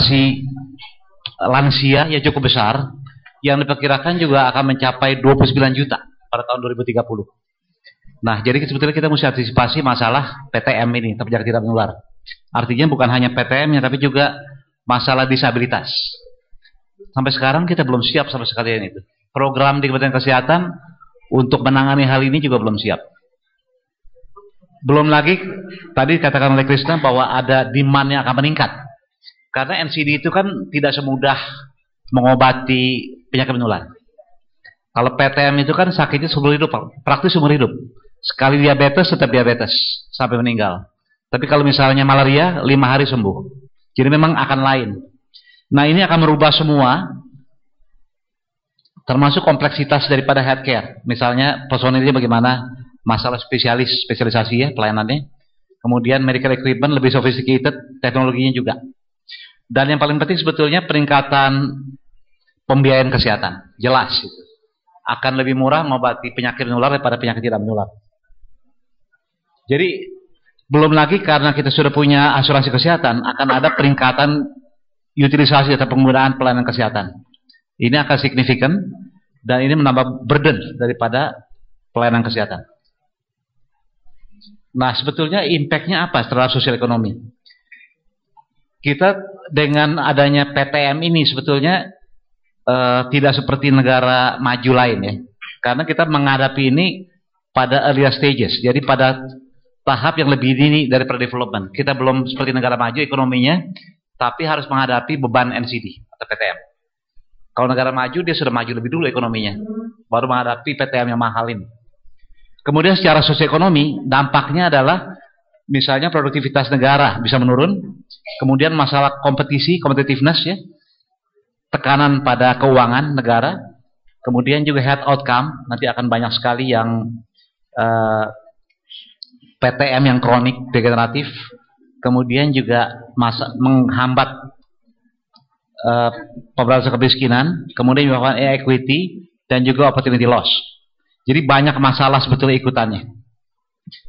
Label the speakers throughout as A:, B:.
A: populasi lansia yang cukup besar, yang diperkirakan juga akan mencapai 29 juta pada tahun 2030. Nah, jadi sebetulnya kita mesti antisipasi masalah PTM ini, penyakit tidak menular. Artinya bukan hanya PTM-nya, tapi juga masalah disabilitas. Sampai sekarang kita belum siap sama sekalian itu. Program di Kementerian Kesehatan untuk menangani hal ini juga belum siap. Belum lagi tadi dikatakan oleh Krisna bahwa ada demand yang akan meningkat. Karena NCD itu kan tidak semudah mengobati penyakit menular. Kalau PTM itu kan sakitnya seumur hidup, praktis seumur hidup. Sekali diabetes tetap diabetes sampai meninggal. Tapi kalau misalnya malaria 5 hari sembuh. Jadi memang akan lain. Nah, ini akan merubah semua, termasuk kompleksitas daripada healthcare. Misalnya personilnya bagaimana, masalah spesialisasi ya pelayanannya. Kemudian medical equipment lebih sophisticated, teknologinya juga. Dan yang paling penting sebetulnya peningkatan pembiayaan kesehatan. Jelas itu. Akan lebih murah mengobati penyakit menular daripada penyakit tidak menular. Jadi belum lagi karena kita sudah punya asuransi kesehatan, akan ada peningkatan utilisasi atau penggunaan pelayanan kesehatan. Ini akan signifikan dan ini menambah burden daripada pelayanan kesehatan. Nah, sebetulnya impact-nya apa terhadap sosial ekonomi? Kita dengan adanya PTM ini sebetulnya tidak seperti negara maju lain ya. Karena kita menghadapi ini pada earlier stages. Jadi pada tahap yang lebih dini daripada development. Kita belum seperti negara maju ekonominya, tapi harus menghadapi beban NCD atau PTM. Kalau negara maju dia sudah maju lebih dulu ekonominya, baru menghadapi PTM yang mahal ini. Kemudian secara sosioekonomi dampaknya adalah misalnya produktivitas negara bisa menurun, kemudian masalah competitiveness ya, tekanan pada keuangan negara, kemudian juga health outcome, nanti akan banyak sekali yang PTM yang kronik degeneratif, kemudian juga menghambat pemberantasan kemiskinan, kemudian menyebabkan equity dan juga opportunity loss. Jadi banyak masalah sebetulnya ikutannya.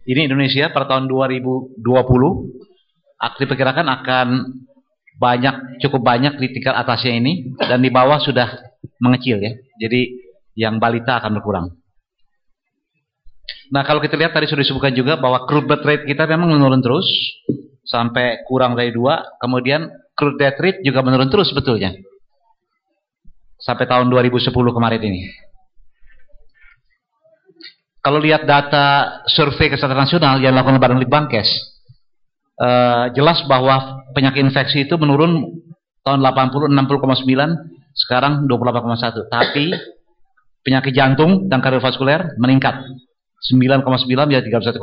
A: Ini Indonesia pada tahun 2020 diperkirakan akan cukup banyak di tingkat atasnya ini, dan di bawah sudah mengecil ya. Jadi yang balita akan berkurang. Nah, kalau kita lihat tadi sudah disebutkan juga bahwa crude birth rate kita memang menurun terus sampai kurang dari 2. Kemudian crude death rate juga menurun terus sebetulnya sampai tahun 2010 kemarin ini. Kalau lihat data survei kesehatan nasional yang dilakukan oleh Badan Litbangkes, jelas bahwa penyakit infeksi itu menurun tahun 80 60,9, sekarang 28,1. Tapi penyakit jantung dan kardiovaskuler meningkat 9,9 menjadi 31,9.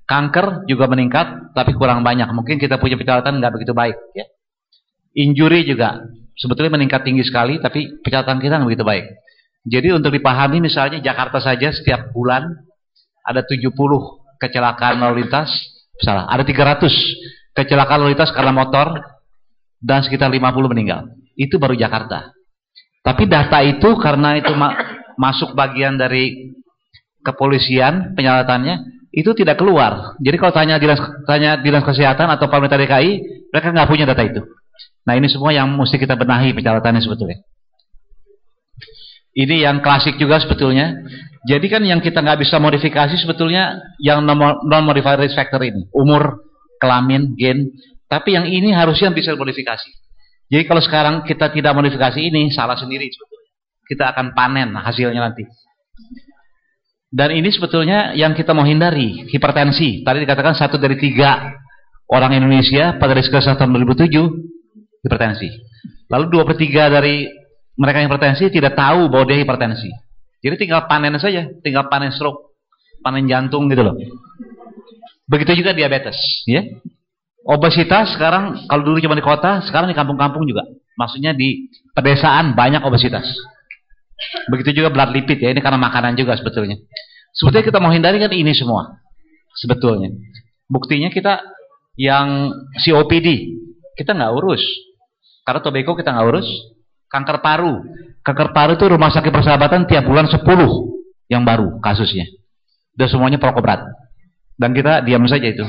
A: Kanker juga meningkat, tapi kurang banyak. Mungkin kita punya pencatatan nggak begitu baik. Ya. Injury juga sebetulnya meningkat tinggi sekali, tapi pencatatan kita nggak begitu baik. Jadi untuk dipahami, misalnya Jakarta saja setiap bulan ada 70 kecelakaan lalu lintas, ada 300 kecelakaan lalu lintas karena motor dan sekitar 50 meninggal. Itu baru Jakarta. Tapi data itu karena itu masuk bagian dari kepolisian penyalatannya, itu tidak keluar. Jadi kalau tanya dinas kesehatan atau pemerintah DKI, mereka nggak punya data itu. Nah, ini semua yang mesti kita benahi pencatatannya sebetulnya. Ini yang klasik juga sebetulnya. Jadi kan yang kita nggak bisa modifikasi sebetulnya yang non-modified risk factor ini, umur, kelamin, gen. Tapi yang ini harusnya bisa modifikasi. Jadi kalau sekarang kita tidak modifikasi ini, salah sendiri sebetulnya. Kita akan panen hasilnya nanti. Dan ini sebetulnya yang kita mau hindari, hipertensi. Tadi dikatakan 1 dari 3 orang Indonesia pada risk kesehatan 2007 hipertensi. Lalu 2/3 dari mereka yang hipertensi tidak tahu bahwa dia hipertensi. Jadi tinggal panen saja, tinggal panen stroke, panen jantung gitu loh. Begitu juga diabetes, ya. Obesitas sekarang kalau dulu cuma di kota, sekarang di kampung-kampung juga. Maksudnya di pedesaan banyak obesitas. Begitu juga blood lipid ya, ini karena makanan juga sebetulnya. Sebetulnya kita mau hindari kan ini semua. Sebetulnya. Buktinya kita yang COPD kita nggak urus. Karena tobacco kita nggak urus. Kanker paru itu rumah sakit persahabatan tiap bulan 10 yang baru kasusnya. Dan semuanya perokok berat. Dan kita diam saja itu.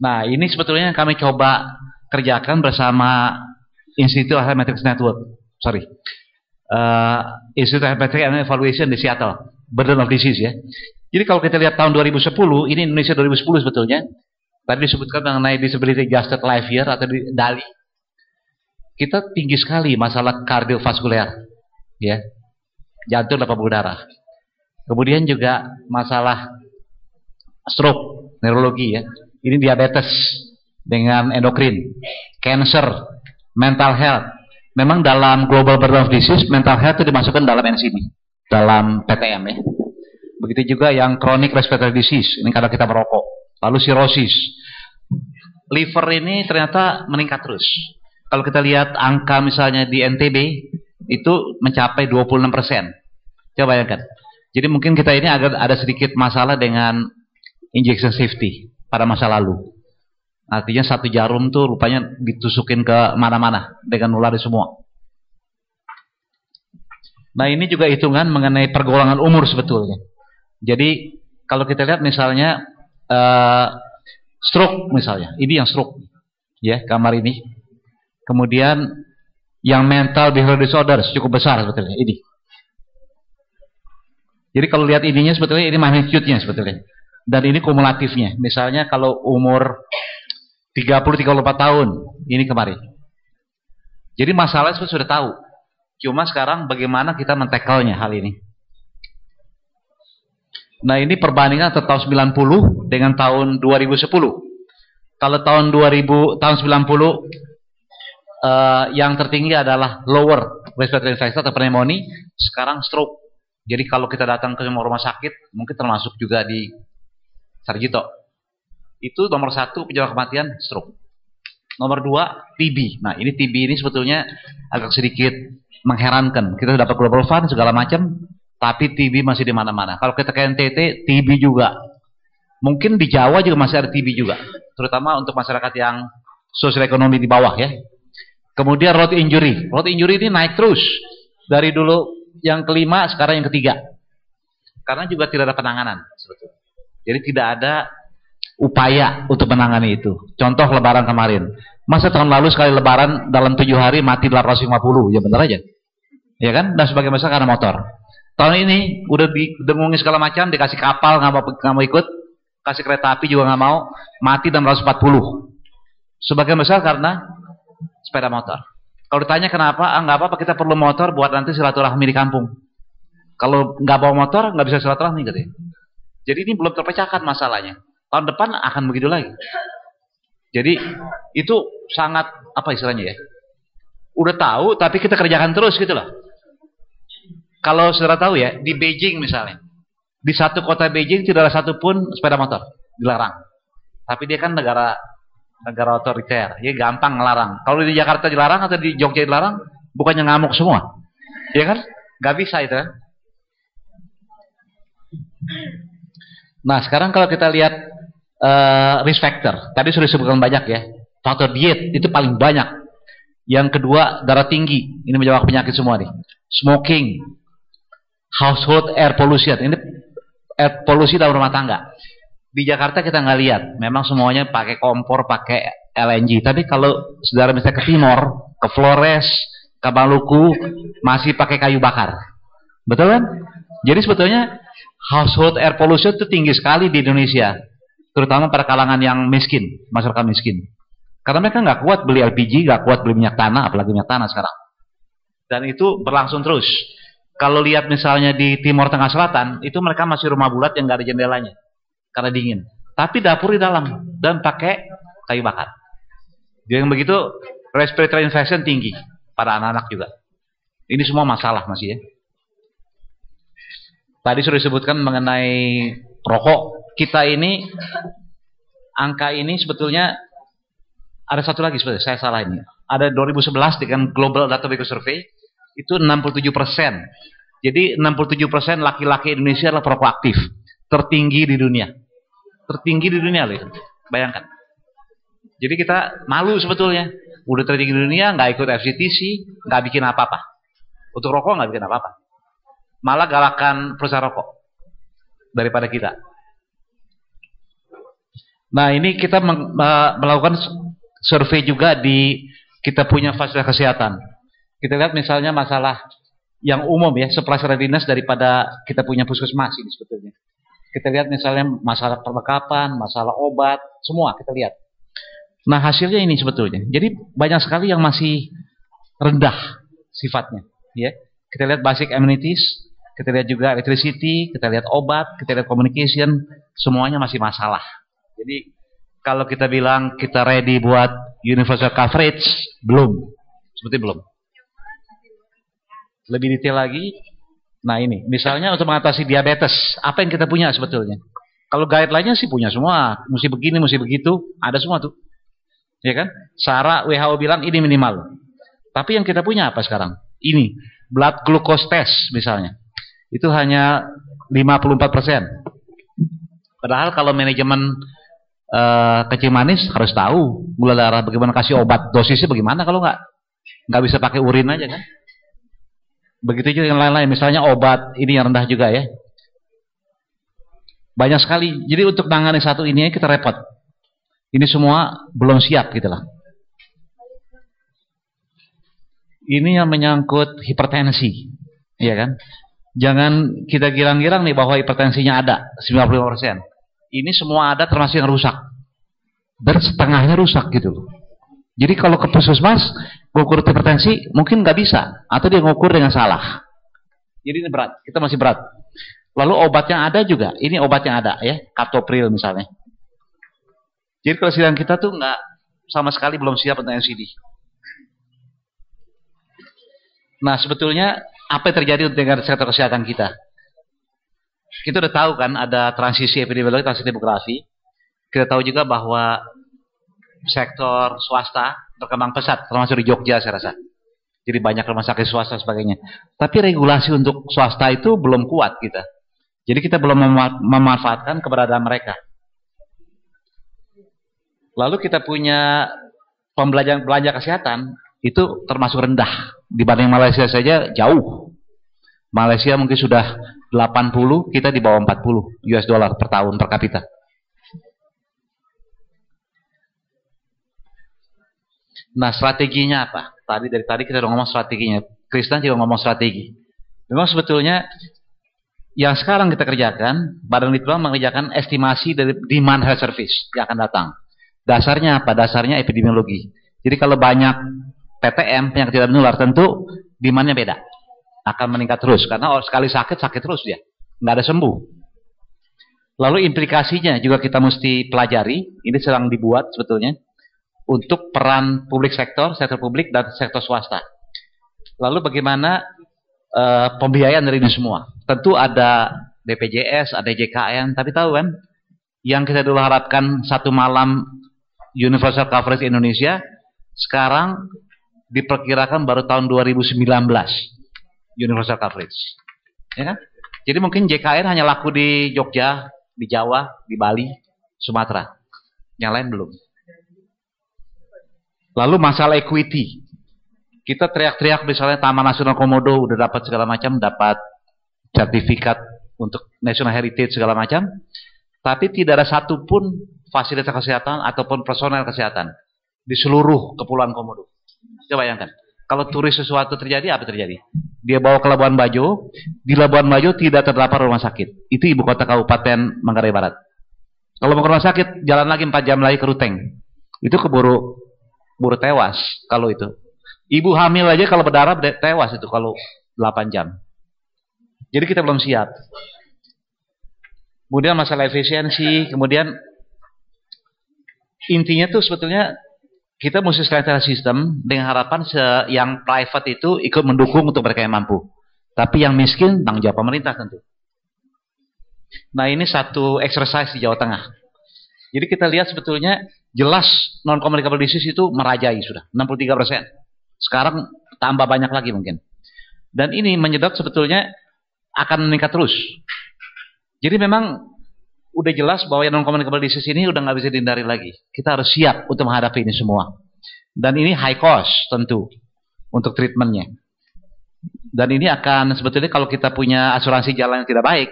A: Nah, ini sebetulnya yang kami coba kerjakan bersama Institute of Metrics Network, Institute of Metrics and Evaluation di Seattle, Burden of Disease ya. Jadi kalau kita lihat tahun 2010, ini Indonesia 2010 sebetulnya. Tadi disebutkan mengenai Disability Adjusted Life Year atau DALI. Kita tinggi sekali masalah kardiovaskuler, ya, jantung dan pembuluh darah. Kemudian juga masalah stroke, neurologi ya. Ini diabetes dengan endokrin, cancer, mental health. Memang dalam Global Burden of Disease, mental health itu dimasukkan dalam NCD, dalam PTM ya. Begitu juga yang chronic respiratory disease, ini karena kita merokok. Lalu cirrhosis. Liver ini ternyata meningkat terus. Kalau kita lihat angka misalnya di NTB, itu mencapai 26%. Coba bayangkan. Jadi mungkin kita ini agak ada sedikit masalah dengan injection safety pada masa lalu. Artinya satu jarum tuh rupanya ditusukin ke mana-mana dengan nular semua. Nah ini juga hitungan mengenai pergolongan umur sebetulnya. Jadi kalau kita lihat misalnya stroke misalnya, ini yang stroke ya, kamar ini. Kemudian yang mental behavioral disorders cukup besar sebetulnya ini. Jadi kalau lihat ininya sebetulnya ini magnitude-nya sebetulnya. Dan ini kumulatifnya. Misalnya kalau umur 30-34 tahun ini kemarin. Jadi masalahnya sudah tahu. Cuma sekarang bagaimana kita men-tackle-nya hal ini. Nah ini perbandingan antara tahun 90 dengan tahun 2010. Kalau tahun 90 yang tertinggi adalah lower respiratory infection atau pneumonia, sekarang stroke. Jadi kalau kita datang ke rumah sakit, mungkin termasuk juga di Sarjito, itu nomor 1 penyebab kematian stroke. Nomor 2 TB. Nah ini TB ini sebetulnya agak sedikit mengherankan. Kita sudah dapat global fund segala macam, tapi TB masih di mana-mana. Kalau kita ke NTT, TB juga. Mungkin di Jawa juga masih ada TB juga, terutama untuk masyarakat yang sosial ekonomi di bawah ya. Kemudian road injury. Road injury ini naik terus. Dari dulu yang kelima, sekarang yang ketiga. Karena juga tidak ada penanganan sebetulnya. Jadi tidak ada upaya untuk menangani itu. Contoh lebaran kemarin. Masa tahun lalu sekali lebaran dalam 7 hari mati 850. Ya benar aja. Ya kan? Dan sebagai masalah karena motor. Tahun ini udah didengungi segala macam, dikasih kapal nggak mau ikut, kasih kereta api juga nggak mau, mati 640. Sebagai masalah karena sepeda motor. Kalau ditanya kenapa, nggak apa-apa, kita perlu motor buat nanti silaturahmi di kampung. Kalau nggak bawa motor nggak bisa silaturahmi katanya. Jadi ini belum terpecahkan masalahnya. Tahun depan akan begitu lagi. Jadi itu sangat apa istilahnya ya? Udah tahu tapi kita kerjakan terus gitu loh. Kalau saudara tahu ya, di Beijing misalnya, di satu kota Beijing tidak ada satupun sepeda motor, dilarang. Tapi dia kan negara otoriter, dia gampang ngelarang. Kalau di Jakarta dilarang atau di Jogja dilarang, bukannya ngamuk semua, ya kan? Gak bisa itu. Kan? Nah sekarang kalau kita lihat risk factor, tadi sudah disebutkan banyak ya. Faktor diet itu paling banyak. Yang kedua darah tinggi, ini menyebabkan penyakit semua nih. Smoking, household air pollution, ini air polusi dalam rumah tangga. Di Jakarta kita nggak lihat, memang semuanya pakai kompor, pakai LNG. Tapi kalau saudara misalnya ke Timor, ke Flores, ke Maluku, masih pakai kayu bakar, betul kan? Jadi sebetulnya household air pollution itu tinggi sekali di Indonesia, terutama pada kalangan yang miskin, masyarakat miskin. Karena mereka nggak kuat beli LPG, nggak kuat beli minyak tanah, apalagi minyak tanah sekarang. Dan itu berlangsung terus. Kalau lihat misalnya di Timor Tengah Selatan, itu mereka masih rumah bulat yang nggak ada jendelanya, karena dingin. Tapi dapur di dalam dan pakai kayu bakar. Jadi yang begitu respiratory infection tinggi pada anak-anak juga. Ini semua masalah masih ya. Tadi sudah disebutkan mengenai rokok. Kita ini angka ini sebetulnya ada satu lagi sebetulnya, saya salah ini. Ada 2011 dengan Global Data Bioeco Survey itu 67%. Jadi 67% laki-laki Indonesia adalah perokok aktif, tertinggi di dunia. Tertinggi di dunia loh. Bayangkan. Jadi kita malu sebetulnya. Udah tertinggi di dunia, nggak ikut FCTC, nggak bikin apa-apa. Untuk rokok nggak bikin apa-apa. Malah galakan perusahaan rokok daripada kita. Nah ini kita melakukan survei juga di kita punya fasilitas kesehatan. Kita lihat misalnya masalah yang umum ya, surplus readiness daripada kita punya puskesmas ini sebetulnya. Kita lihat misalnya masalah perlengkapan, masalah obat, semua kita lihat. Nah hasilnya ini sebetulnya. Jadi banyak sekali yang masih rendah sifatnya. Ya, kita lihat basic amenities, kita lihat juga electricity, kita lihat obat, kita lihat communication, semuanya masih masalah. Jadi kalau kita bilang kita ready buat universal coverage, belum, seperti belum. Lebih detail lagi. Nah ini, misalnya untuk mengatasi diabetes, apa yang kita punya sebetulnya? Kalau guideline-nya sih punya semua, mesti begini, mesti begitu, ada semua tuh. Ya kan? SARA, WHO bilang ini minimal. Tapi yang kita punya apa sekarang? Ini, blood glucose test misalnya. Itu hanya 54%. Padahal kalau manajemen kencing manis harus tahu gula darah, bagaimana kasih obat, dosisnya bagaimana, kalau nggak bisa pakai urin aja kan? Begitu juga yang lain-lain, misalnya obat ini yang rendah juga ya. Banyak sekali. Jadi untuk menangani satu ini kita repot. Ini semua belum siap gitu lah. Ini yang menyangkut hipertensi, iya kan? Jangan kita girang-girang nih bahwa hipertensinya ada 95%. Ini semua ada termasuk yang rusak. Dan setengahnya rusak gitu loh. Jadi kalau ke puskesmas ngukur hipertensi mungkin nggak bisa, atau dia ngukur dengan salah. Jadi ini berat, kita masih berat. Lalu obat yang ada juga, ini obat yang ada ya, captopril misalnya. Jadi kalau sidang kita tuh nggak, sama sekali belum siap untuk NCD. Nah sebetulnya apa yang terjadi dengan sektor kesehatan kita? Kita udah tahu kan ada transisi epidemiologi, transisi demografi. Kita tahu juga bahwa sektor swasta berkembang pesat, termasuk di Jogja saya rasa. Jadi banyak rumah sakit swasta dan sebagainya. Tapi regulasi untuk swasta itu belum kuat kita. Jadi kita belum memanfaatkan keberadaan mereka. Lalu kita punya pembelajaran belanja kesehatan itu termasuk rendah. Dibanding Malaysia saja jauh. Malaysia mungkin sudah 80, kita di bawah 40 US dollar per tahun per kapita. Nah strateginya apa? Dari tadi kita udah ngomong strateginya. Kristen juga ngomong strategi. Memang sebetulnya yang sekarang kita kerjakan, Badan Litbang mengerjakan estimasi dari demand health service yang akan datang. Dasarnya apa? Dasarnya epidemiologi. Jadi kalau banyak PTM, penyakit tidak menular, tentu demandnya beda. Akan meningkat terus. Karena sekali sakit, sakit terus dia. Nggak ada sembuh. Lalu implikasinya juga kita mesti pelajari. Ini sedang dibuat sebetulnya. Untuk peran publik sektor publik dan sektor swasta. Lalu bagaimana pembiayaan dari ini semua? Tentu ada BPJS, ada JKN, tapi tahu kan, yang kita dulu harapkan satu malam universal coverage Indonesia, sekarang diperkirakan baru tahun 2019 universal coverage. Ya kan? Jadi mungkin JKN hanya laku di Jogja, di Jawa, di Bali, Sumatera. Yang lain belum. Lalu masalah equity. Kita teriak-teriak misalnya Taman Nasional Komodo udah dapat segala macam, dapat sertifikat untuk National Heritage segala macam. Tapi tidak ada satupun fasilitas kesehatan ataupun personel kesehatan di seluruh Kepulauan Komodo. Coba bayangkan. Kalau turis sesuatu terjadi, apa terjadi? Dia bawa ke Labuan Bajo, di Labuan Bajo tidak terdapat rumah sakit. Itu ibu kota Kabupaten Manggarai Barat. Kalau mau ke rumah sakit, jalan lagi 4 jam lagi ke Ruteng. Itu keburu tewas kalau itu. Ibu hamil aja kalau berdarah tewas itu kalau 8 jam. Jadi kita belum siap. Kemudian masalah efisiensi, kemudian intinya tuh sebetulnya kita mesti strengthen sistem dengan harapan yang private itu ikut mendukung untuk mereka yang mampu. Tapi yang miskin tanggung jawab pemerintah tentu. Nah ini satu exercise di Jawa Tengah. Jadi kita lihat sebetulnya jelas non-communicable disease itu merajai sudah 63%. Sekarang tambah banyak lagi mungkin. Dan ini menyedot sebetulnya akan meningkat terus. Jadi memang udah jelas bahwa yang non-communicable disease ini udah nggak bisa dihindari lagi. Kita harus siap untuk menghadapi ini semua. Dan ini high cost tentu untuk treatmentnya. Dan ini akan sebetulnya kalau kita punya asuransi jalan yang tidak baik,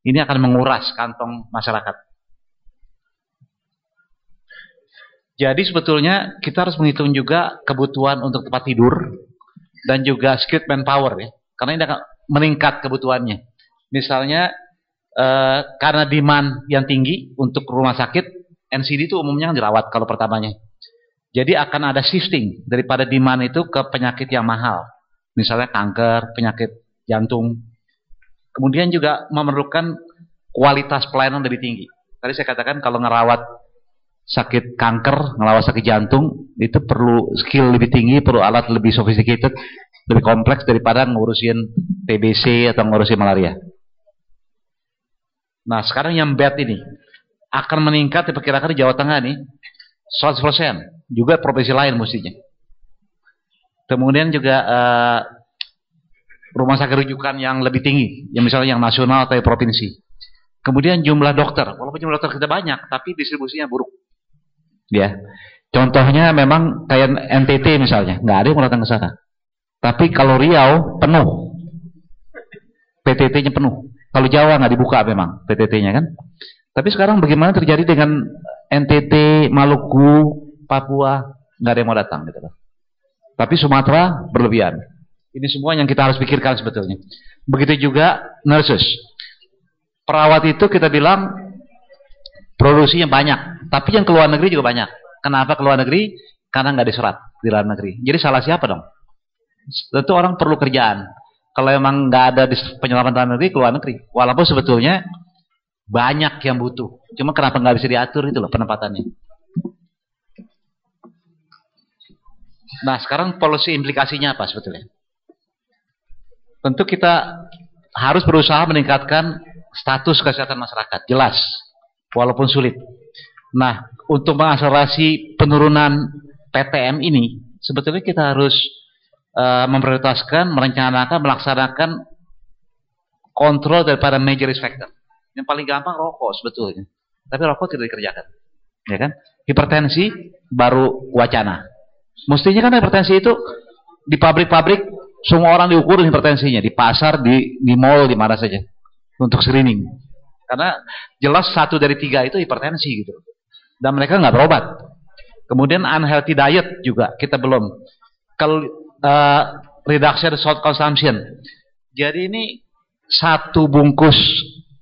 A: ini akan menguras kantong masyarakat. Jadi sebetulnya kita harus menghitung juga kebutuhan untuk tempat tidur dan juga skilled manpower ya. Karena ini akan meningkat kebutuhannya. Misalnya karena demand yang tinggi untuk rumah sakit, NCD itu umumnya dirawat kalau pertamanya. Jadi akan ada shifting daripada demand itu ke penyakit yang mahal. Misalnya kanker, penyakit jantung. Kemudian juga memerlukan kualitas pelayanan lebih tinggi. Tadi saya katakan kalau ngerawat sakit kanker, ngerawat sakit jantung, itu perlu skill lebih tinggi, perlu alat lebih sophisticated, lebih kompleks daripada ngurusin TBC atau ngurusin malaria. Nah sekarang yang bed ini akan meningkat diperkirakan di Jawa Tengah nih 100%. Juga provinsi lain mestinya. Kemudian juga rumah sakit rujukan yang lebih tinggi, yang misalnya yang nasional atau provinsi. Kemudian jumlah dokter, walaupun jumlah dokter kita banyak, tapi distribusinya buruk. Ya, contohnya memang kayak NTT misalnya, nggak ada yang mau datang ke sana. Tapi kalau Riau penuh, PTT-nya penuh. Kalau Jawa nggak dibuka memang PTT-nya kan. Tapi sekarang bagaimana terjadi dengan NTT, Maluku, Papua, nggak ada yang mau datang gitu loh. Tapi Sumatera berlebihan. Ini semua yang kita harus pikirkan sebetulnya. Begitu juga nurses. Perawat itu kita bilang produksinya banyak, tapi yang ke luar negeri juga banyak. Kenapa ke luar negeri? Karena nggak diserap di luar negeri. Jadi salah siapa dong? Tentu orang perlu kerjaan. Kalau emang nggak ada di penyerapan dalam negeri, ke luar negeri. Walaupun sebetulnya banyak yang butuh. Cuma kenapa nggak bisa diatur itu loh penempatannya. Nah sekarang policy implikasinya apa sebetulnya? Tentu kita harus berusaha meningkatkan status kesehatan masyarakat. Jelas. Walaupun sulit. Nah untuk mengakselerasi penurunan PTM ini, sebetulnya kita harus memprioritaskan, merencanakan, melaksanakan kontrol daripada major risk factor. Yang paling gampang rokok sebetulnya. Tapi rokok tidak dikerjakan. Ya kan? Hipertensi baru wacana. Mestinya kan hipertensi itu di pabrik-pabrik semua orang diukur hipertensinya, di pasar, di mall, di mana saja untuk screening. Karena jelas 1 dari 3 itu hipertensi gitu. Dan mereka nggak berobat. Kemudian unhealthy diet juga kita belum. Kalau reduction salt consumption. Jadi ini 1 bungkus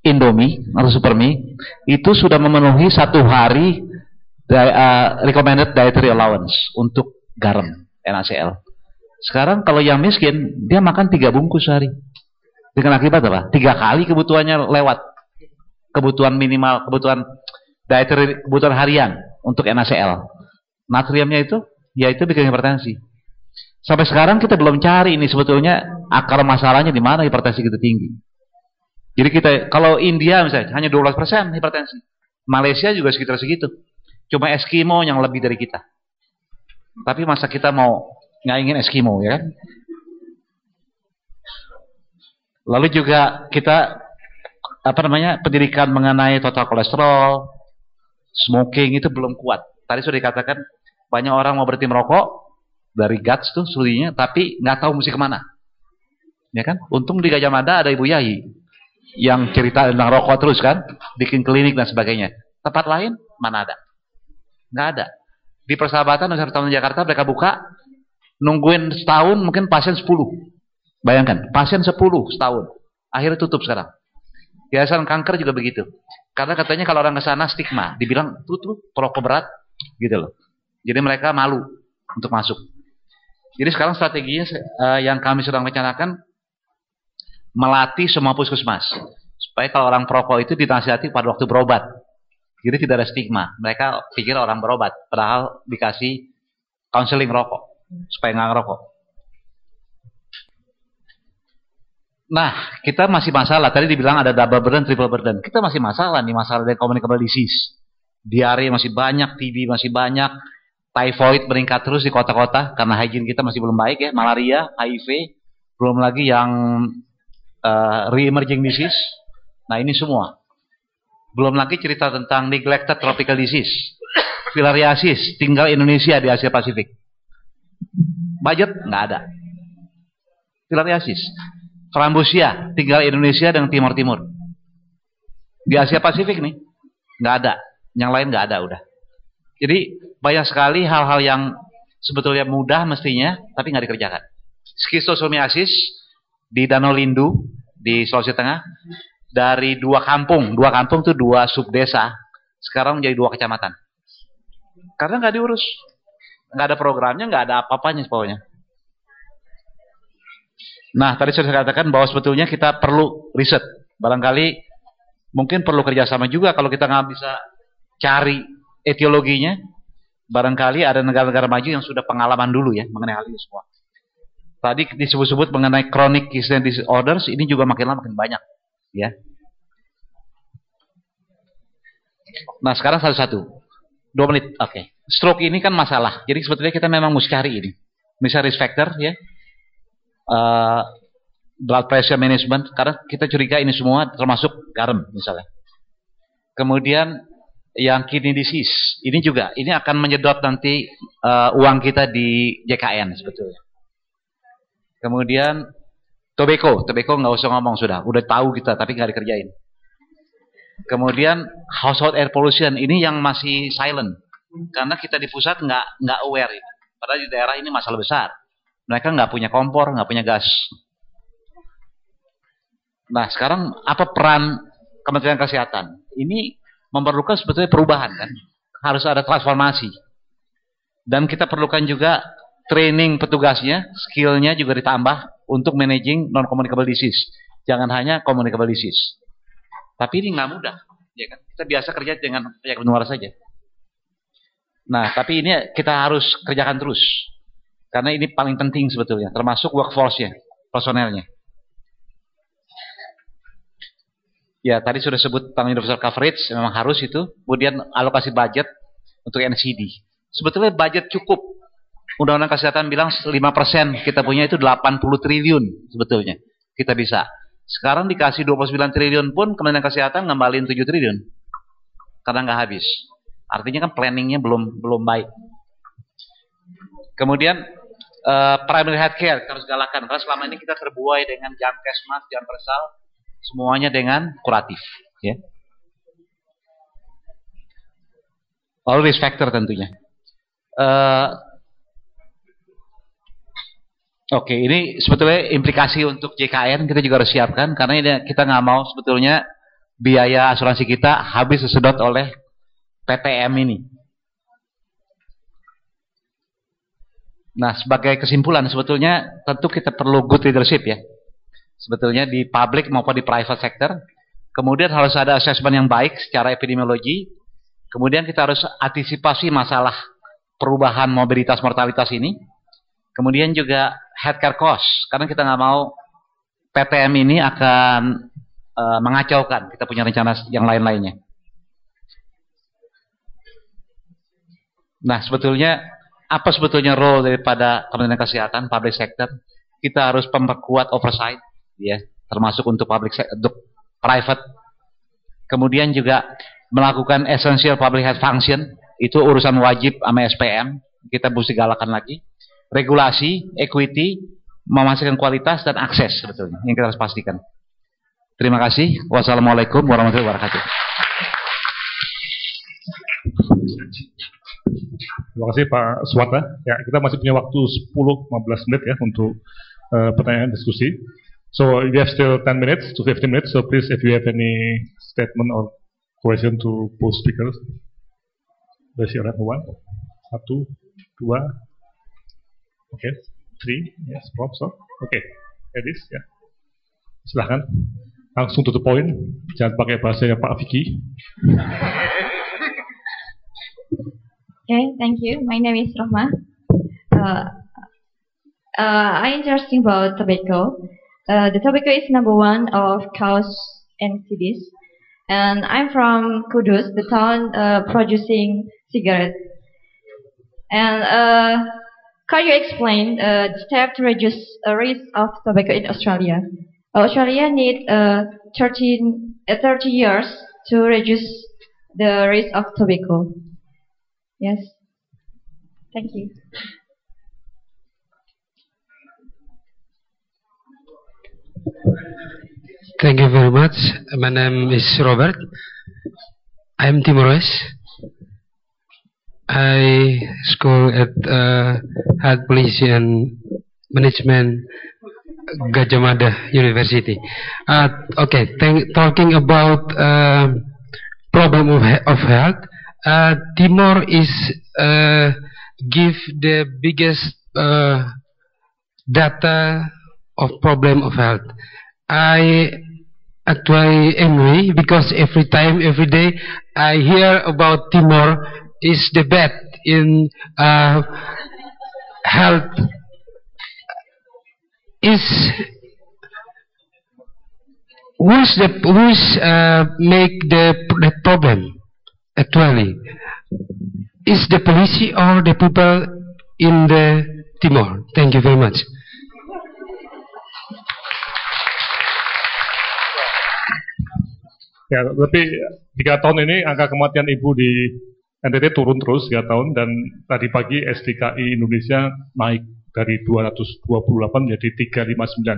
A: Indomie atau Supermie itu sudah memenuhi 1 hari recommended dietary allowance untuk garam NaCl. Sekarang kalau yang miskin dia makan 3 bungkus sehari. Dengan akibat apa? 3 kali kebutuhannya lewat. Kebutuhan minimal, kebutuhan dietary, kebutuhan harian untuk NaCl. Natriumnya itu, yaitu bikin hipertensi. Sampai sekarang kita belum cari ini sebetulnya akar masalahnya di mana hipertensi gitu tinggi. Jadi kita, kalau India misalnya hanya 12% hipertensi. Malaysia juga sekitar segitu. Cuma Eskimo yang lebih dari kita. Tapi masa kita mau ingin Eskimo ya kan? Lalu juga kita pendidikan mengenai total kolesterol, smoking itu belum kuat. Tadi sudah dikatakan banyak orang mau berhenti merokok dari GATS tuh studinya, tapi nggak tahu mesti kemana. Ya kan? Untung di Gajah Mada ada Ibu Yai yang cerita tentang rokok terus kan, bikin klinik dan sebagainya. Tempat lain mana ada? Nggak ada. Di Persahabatan Universitas Jakarta mereka buka, nungguin setahun mungkin pasien 10. Bayangkan, pasien 10 setahun. Akhirnya tutup sekarang. Yayasan kanker juga begitu. Karena katanya kalau orang ke sana stigma, dibilang tutup perokok berat gitu loh. Jadi mereka malu untuk masuk. Jadi sekarang strateginya yang kami sedang rencanakan melatih semua puskesmas supaya kalau orang perokok itu dinasihati pada waktu berobat. Jadi tidak ada stigma. Mereka pikir orang berobat, padahal dikasih konseling rokok supaya nggak ngerokok. Nah, kita masih masalah. Tadi dibilang ada double burden, triple burden. Kita masih masalah nih, masalah dari communicable disease. Diare masih banyak, TB masih banyak, typhoid meningkat terus di kota-kota karena hygiene kita masih belum baik ya, malaria, HIV, belum lagi yang re-emerging disease. Nah ini semua. Belum lagi cerita tentang neglected tropical disease, filariasis, tinggal Indonesia di Asia Pasifik. Budget nggak ada. Filariasis. Frambusia, tinggal Indonesia dan Timur Timur. Di Asia Pasifik nih, nggak ada. Yang lain nggak ada udah. Jadi banyak sekali hal-hal yang sebetulnya mudah mestinya, tapi nggak dikerjakan. Skistosomiasis di Danau Lindu di Sulawesi Tengah, dari dua kampung itu dua subdesa, sekarang menjadi 2 kecamatan. Karena nggak diurus, nggak ada programnya, nggak ada apa-apanya pokoknya. Nah, tadi sudah saya katakan bahwa sebetulnya kita perlu riset. Barangkali mungkin perlu kerjasama juga kalau kita nggak bisa cari etiologinya. Barangkali ada negara-negara maju yang sudah pengalaman dulu ya mengenai hal ini semua. Tadi disebut-sebut mengenai chronic kidney disorders, ini juga makin lama makin banyak, ya. Nah, sekarang satu-satu. 2 menit, oke. Stroke ini kan masalah. Jadi sebetulnya kita memang mesti cari ini. Misalnya risk factor, ya. Blood pressure management, karena kita curiga ini semua termasuk garam misalnya. Kemudian yang kidney disease, ini juga, ini akan menyedot nanti uang kita di JKN sebetulnya. Kemudian tobacco nggak usah ngomong udah tahu kita tapi nggak dikerjain. Kemudian household air pollution, ini yang masih silent karena kita di pusat nggak aware ini. Padahal di daerah ini masalah besar. Mereka nggak punya kompor, nggak punya gas. Nah, sekarang apa peran Kementerian Kesehatan? Ini memerlukan sebetulnya perubahan kan, harus ada transformasi. Dan kita perlukan juga training petugasnya, skillnya juga ditambah untuk managing non-communicable disease. Jangan hanya communicable disease. Tapi ini nggak mudah, ya kan? Kita biasa kerja dengan penyakit menular saja. Nah, tapi ini kita harus kerjakan terus, karena ini paling penting sebetulnya, termasuk workforce-nya, personelnya. Ya, tadi sudah sebut tentang universal coverage, memang harus itu. Kemudian alokasi budget untuk NCD. Sebetulnya budget cukup. Undang-Undang Kesehatan bilang 5%, kita punya itu 80 triliun sebetulnya. Kita bisa. Sekarang dikasih 29 triliun pun Kementerian Kesehatan ngembalin 7 triliun. Karena nggak habis. Artinya kan planningnya belum baik. Kemudian primary health care kita harus galakan. Karena selama ini kita terbuai dengan Jamkesmas, Jampersal, semuanya dengan kuratif. Ya. All risk factor tentunya. Oke, ini sebetulnya implikasi untuk JKN kita juga harus siapkan, karena ini kita nggak mau sebetulnya biaya asuransi kita habis disedot oleh PTM ini. Nah, sebagai kesimpulan sebetulnya tentu kita perlu good leadership ya. Sebetulnya di public maupun di private sector. Kemudian harus ada assessment yang baik secara epidemiologi. Kemudian kita harus antisipasi masalah perubahan mobilitas mortalitas ini. Kemudian juga healthcare cost, karena kita nggak mau PTM ini akan mengacaukan kita punya rencana yang lain-lainnya. Nah, sebetulnya apa sebetulnya role daripada Kementerian Kesehatan, public sector? Kita harus memperkuat oversight, ya, termasuk untuk untuk private. Kemudian juga melakukan essential public health function, itu urusan wajib sama SPM, kita mesti galakan lagi. Regulasi, equity, memastikan kualitas dan akses sebetulnya yang kita harus pastikan. Terima kasih. Wassalamualaikum warahmatullahi wabarakatuh.
B: Terima kasih Pak Suwata. Ya, kita masih punya waktu 10-15 menit ya untuk pertanyaan diskusi. So we have still 10 minutes to 15 minutes. So please, if you have any statement or question to both speakers, raise your hand. 1, 1, 2. Oke, 3, yes, Prof. So, oke, Edis, ya. Silahkan, langsung to the point, jangan pakai bahasanya Pak Vicky.
C: Okay, thank you. My name is Rahma. I'm interested about tobacco. The tobacco is number 1 of cause NCDs, and I'm from Kudus, the town producing cigarettes. And can you explain the step to reduce risk of tobacco in Australia? Australia need 30 years to reduce the risk of tobacco. Yes. Thank you.
D: Thank you very much. My name is Robert. I'm Timorese. I school at Health Policy and Management Gajah Mada University. Okay, talking about problem of health, Timor is give the biggest data of problem of health. I actually angry because every time, every day, I hear about Timor is the bad in health. Who's make the problem actually? Is the police or the people in the Timor? Thank you very much.
B: Ya, tapi 3 tahun ini angka kematian ibu di NTT turun terus 3 tahun, dan tadi pagi SDKI Indonesia naik dari 228 menjadi 359.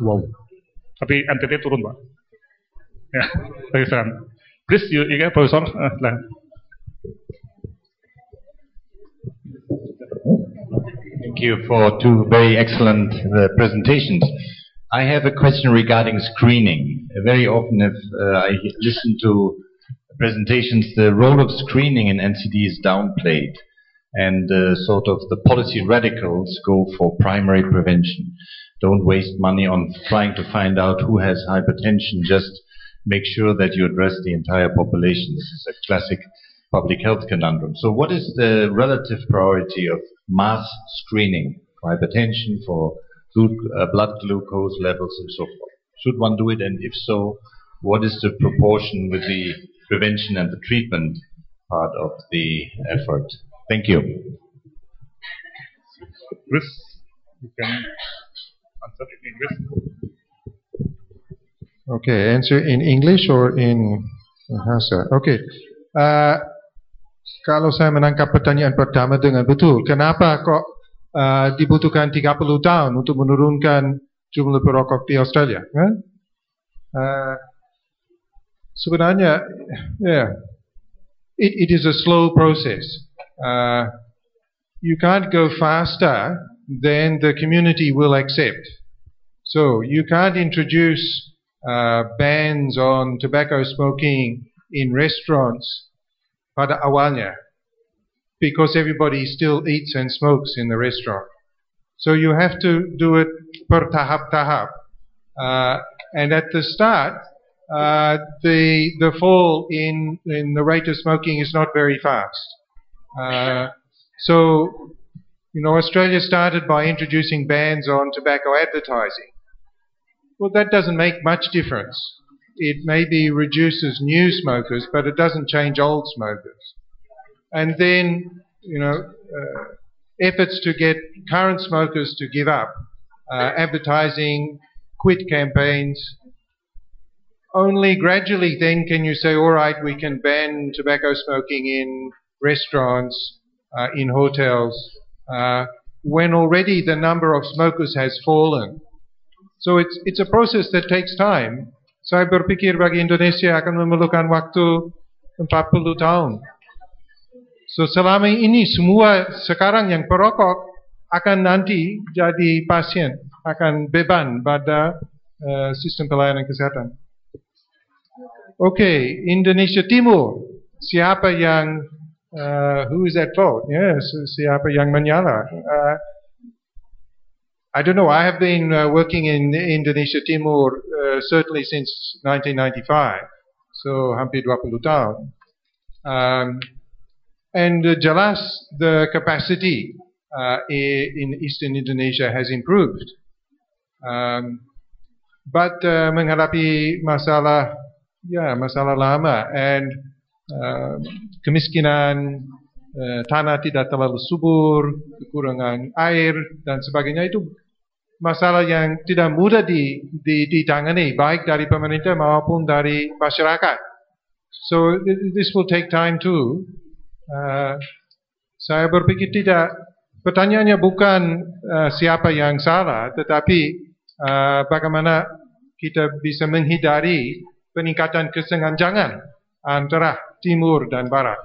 B: Wow. Tapi NTT turun, Pak. Ya, silakan. Please, Profesor.
E: Thank you for 2 very excellent presentations. I have a question regarding screening. Very often, if I listen to presentations, the role of screening in NCD is downplayed, and sort of the policy radicals go for primary prevention. Don't waste money on trying to find out who has hypertension. Just make sure that you address the entire population. This is a classic public health conundrum. So what is the relative priority of mass screening for hypertension, for blood glucose levels and so forth? Should one do it, and if so, what is the proportion with the prevention and the treatment part of the effort? Thank you.
B: Chris, you can answer in English.
F: Okay, answer in English or in Bahasa? Okay. Kalau saya menangkap pertanyaan pertama dengan betul, kenapa kok dibutuhkan 30 tahun untuk menurunkan jumlah perokok di Australia? Sebenarnya, it is a slow process. You can't go faster than the community will accept. So you can't introduce bans on tobacco smoking in restaurants pada awalnya, because everybody still eats and smokes in the restaurant. So you have to do it per tahap-tahap. And at the start, the fall in the rate of smoking is not very fast. So, Australia started by introducing bans on tobacco advertising. Well, that doesn't make much difference. It maybe reduces new smokers, but it doesn't change old smokers. And then, efforts to get current smokers to give up, advertising, quit campaigns. Only gradually then can you say, all right, we can ban tobacco smoking in restaurants, in hotels, when already the number of smokers has fallen. So it's a process that takes time. Saya berpikir bagi Indonesia akan memerlukan waktu 40 tahun. So selama ini semua sekarang yang perokok akan nanti jadi pasien, akan beban pada sistem pelayanan kesehatan. Okay, Indonesia Timur, siapa yang who is at fault? Yes, siapa yang menyala? I don't know. I have been working in Indonesia Timur certainly since 1995, so hampir 20 tahun. And jelas the capacity in Eastern Indonesia has improved. But menghadapi masalah lama, and kemiskinan, tanah tidak terlalu subur, kekurangan air dan sebagainya, itu masalah yang tidak mudah ditangani baik dari pemerintah maupun dari masyarakat. So this will take time too. Saya berpikir pertanyaannya bukan siapa yang salah, tetapi bagaimana kita bisa menghindari peningkatan kesenjangan antara timur dan barat.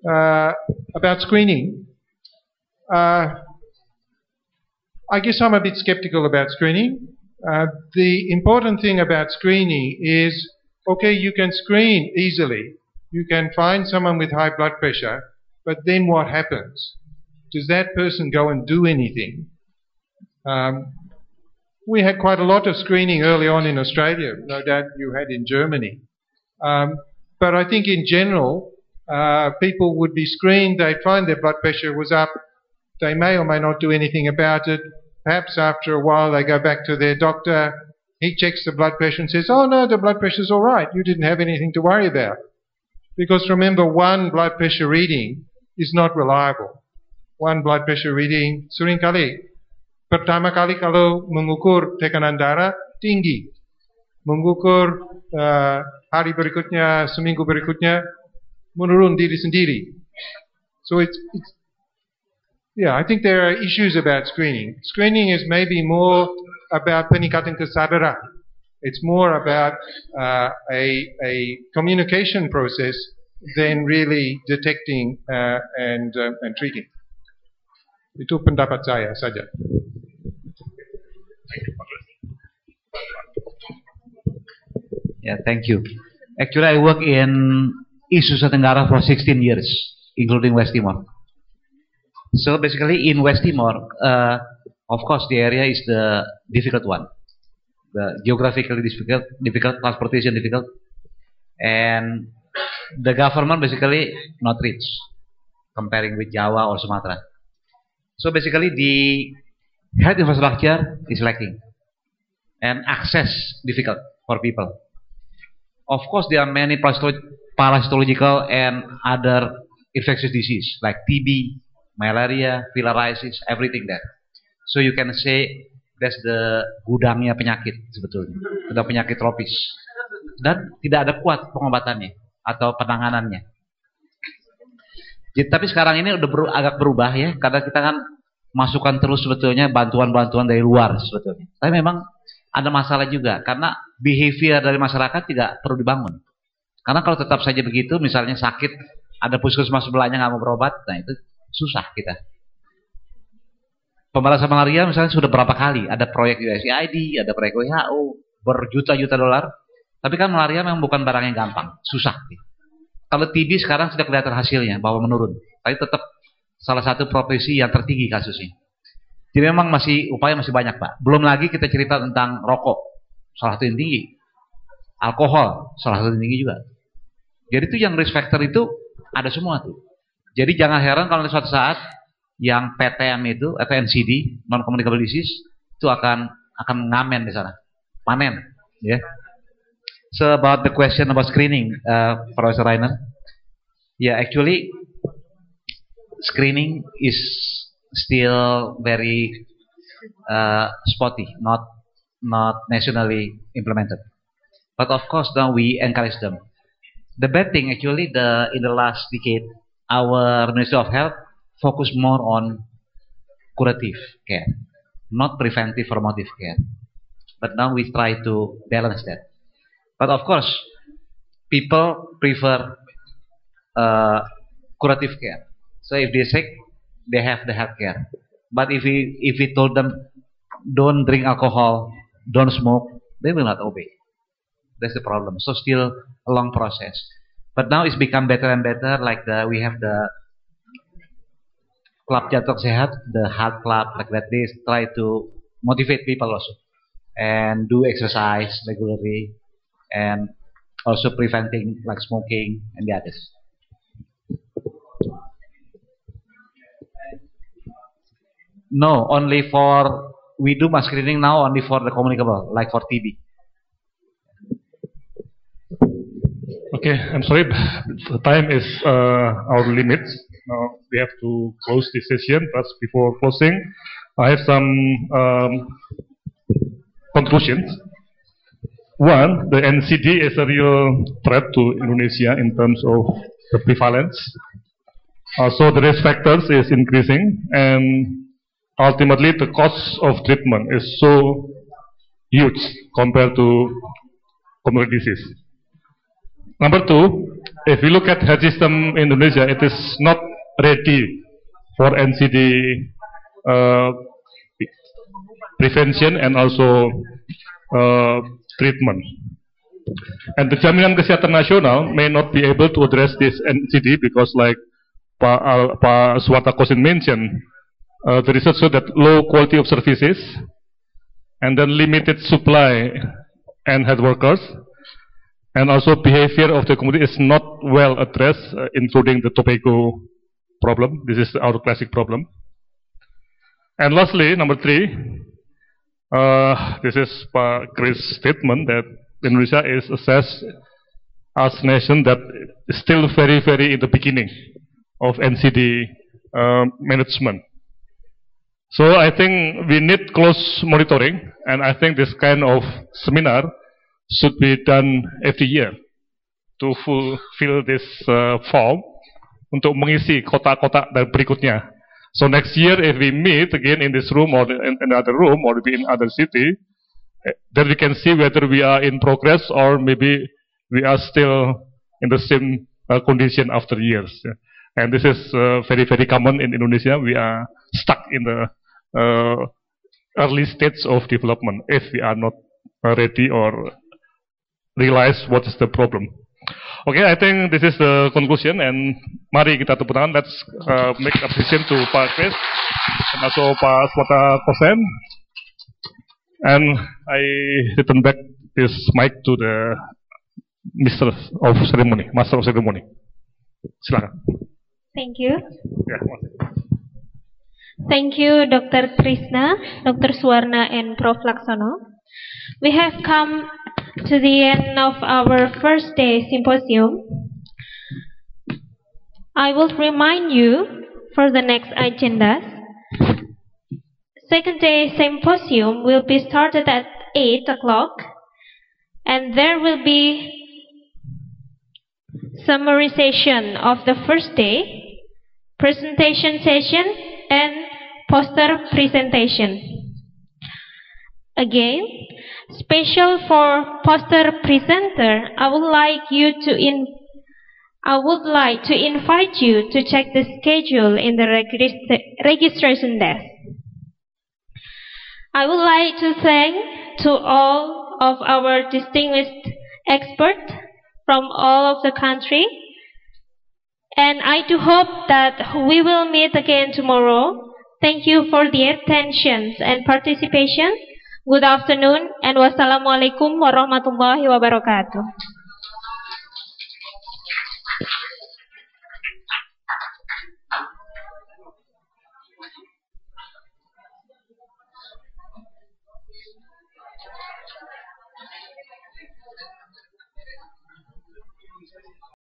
F: about screening. I guess I'm a bit skeptical about screening. The important thing about screening is, okay, you can screen easily. You can find someone with high blood pressure, but then what happens? Does that person go and do anything? We had quite a lot of screening early on in Australia. No doubt you had in Germany. But I think in general, people would be screened, they'd find their blood pressure was up, they may or may not do anything about it. Perhaps after a while they go back to their doctor, he checks the blood pressure and says, oh no, the blood pressure's all right, you didn't have anything to worry about. Because remember, one blood pressure reading is not reliable. One blood pressure reading, seringkali, pertama kali kalau mengukur tekanan darah tinggi, mengukur hari berikutnya, seminggu berikutnya, menurun diri sendiri. So yeah, I think there are issues about screening. Screening is maybe more about peningkatan kesadaran. It's more about a communication process than really detecting and treating. Itu pendapat saya saja.
A: Yeah, thank you. Actually, I work in East Nusa Tenggara for 16 years, including West Timor. So basically, in West Timor, of course, the area is the difficult one, the geographically difficult, transportation difficult, and the government basically not rich, comparing with Java or Sumatra. So basically, the health infrastructure is lacking, and access difficult for people. Of course, there are many parasitological and other infectious disease like TB, malaria, filariasis, everything there. So you can say that's the gudangnya penyakit sebetulnya, atau penyakit tropis. Dan tidak ada kuat pengobatannya atau penanganannya. Jadi, tapi sekarang ini udah agak berubah ya, karena kita kan masukkan terus sebetulnya bantuan-bantuan dari luar sebetulnya. Tapi memang ada masalah juga, karena behavior dari masyarakat tidak perlu dibangun. Karena kalau tetap saja begitu, misalnya sakit, ada puskesmas sebelahnya nggak mau berobat, nah itu susah kita. Pembatasan malaria misalnya sudah berapa kali, ada proyek USAID, ada proyek WHO, berjuta-juta dolar. Tapi kan malaria memang bukan barang yang gampang, susah. Kalau TB sekarang sudah kelihatan hasilnya, bahwa menurun. Tapi tetap salah satu provinsi yang tertinggi kasusnya. Jadi memang upaya masih banyak, Pak. Belum lagi kita cerita tentang rokok, salah satu yang tinggi. Alkohol, salah satu yang tinggi juga. Jadi itu yang risk factor itu ada semua tuh. Jadi jangan heran kalau suatu saat yang PTM itu atau NCD, non communicable disease, itu akan ngamen di sana, panen, ya. Yeah. So about the question about screening, Professor Rainer, yeah, actually screening is still very spotty, not nationally implemented. But of course, now we encourage them. The bad thing actually, in the last decade, our Ministry of Health focus more on curative care, not preventive formative care. But now we try to balance that. But of course, people prefer curative care. So if they're sick, they have the health care. But if we told them, don't drink alcohol, don't smoke, they will not obey. That's the problem. So still a long process. But now it's become better and better. Like we have the Club Jantung Sehat, the Heart Club, like that. They try to motivate people also and do exercise regularly, and also preventing like smoking and the others. No, only for, we do mass screening now only for the communicable, like for TB.
B: Okay, I'm sorry, the time is our limit. Now we have to close this session. But before closing, I have some conclusions. One, the NCD is a real threat to Indonesia in terms of the prevalence. Also, the risk factors is increasing, and ultimately the cost of treatment is so huge compared to communicable disease. Number two, if you look at health system in Indonesia, it is not ready for NCD prevention and also treatment. And the Jaminan Kesehatan Nasional may not be able to address this NCD because, like Pak Suwata Kosin mentioned, the research showed that low quality of services and then limited supply and health workers, and also behavior of the community is not well addressed, including the tobacco problem. This is our classic problem. And lastly, number 3, this is Pak Chris' statement that Indonesia is assessed as a nation that is still very, very in the beginning of NCD management. So I think we need close monitoring, and I think this kind of seminar should be done every year to fulfill this form untuk mengisi kotak-kotak dan berikutnya. So next year, if we meet again in this room or in another room or maybe in other city, then we can see whether we are in progress or maybe we are still in the same condition after years. And this is very, very common in Indonesia. We are stuck in the early stage of development if we are not ready or realize what is the problem. Okay, I think this is the conclusion, and mari kita tepuk tangan. Let's make appreciation to Pak Chris and also Pak Suwata Kosin. And I return back this mic to the Master of Ceremony. Silakan.
G: Thank you.
B: Yeah.
G: Thank you, Dr. Krishna, Dr. Suwarna, and Prof. Laksono. We have come to the end of our first day symposium. I will remind you for the next agendas. Second day symposium will be started at 8 o'clock, and there will be summarization of the first day, presentation session, and poster presentation. Again, special for poster presenter, I would like to invite you to check the schedule in the registration desk. I would like to thank to all of our distinguished experts from all of the country, and I do hope that we will meet again tomorrow. Thank you for the attention and participation. Good afternoon, and wassalamualaikum warahmatullahi wabarakatuh.